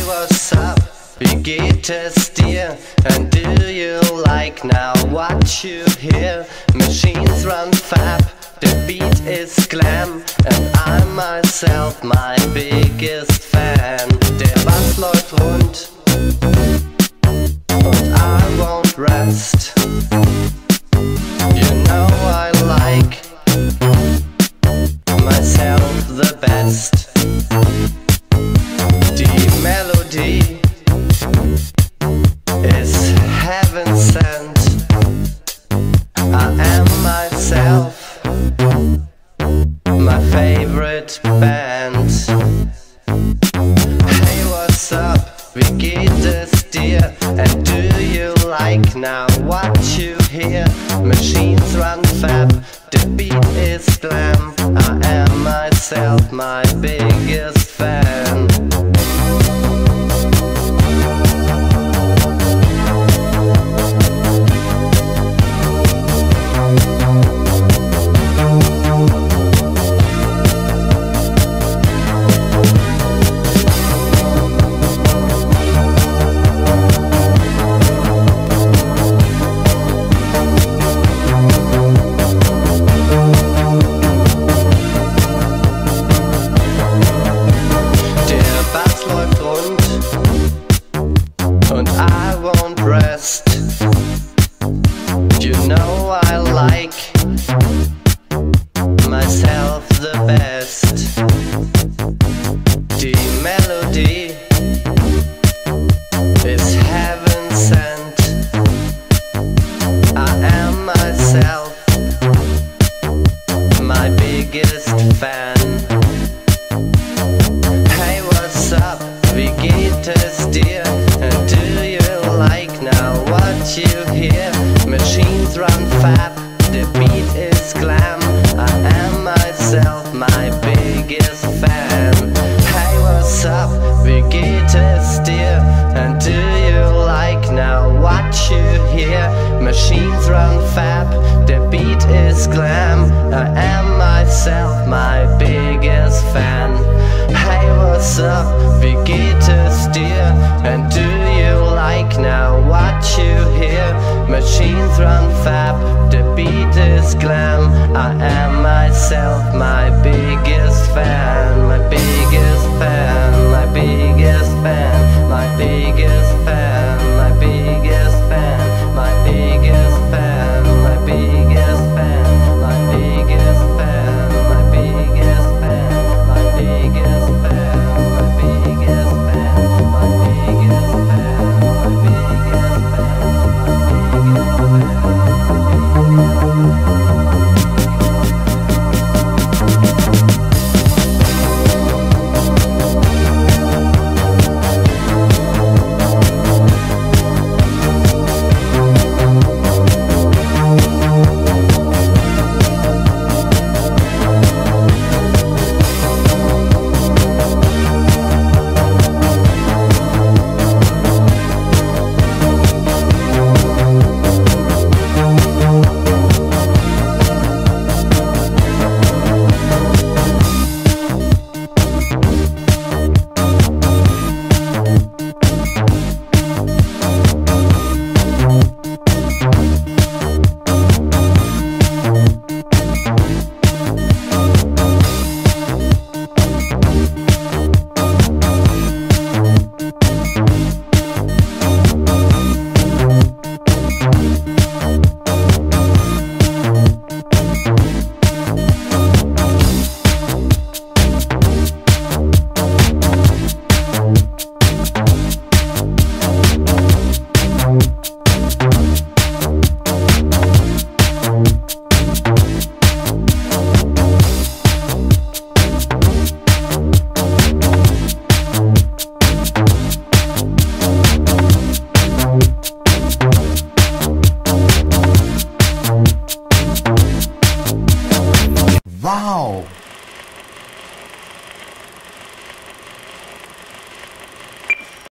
what's up? Wie geht es dir? And do you like now what you hear? Machines run fab, the beat is glam, and I'm myself my biggest fan. Der Bass läuft rund und I won't rest. You know I like myself the best. Die Melodie is heaven sent. I am myself, my favorite band. Hey, what's up? Wie geht es dir? And do you like now what you hear? Machines run fab, the beat is glam. I am myself, my biggest fan. And I won't rest. You know I like myself the best. The melody is heaven sent. I am myself, my biggest fan. Hey, what's up? Wie geht es dir? And do you like now what you hear? Machines run fab, the beat is glam. I am myself, my biggest fan. Hey, what's up? Wie geht es dir? And do you like now what you hear? Machines run fab, the beat is glam. I am myself, my biggest fan. Hey, what's up? Wie geht es dir? And do you like now what you hear? Machines run fab, the beat is glam. I am myself, my biggest fan, my biggest fan, my biggest fan, my biggest fan.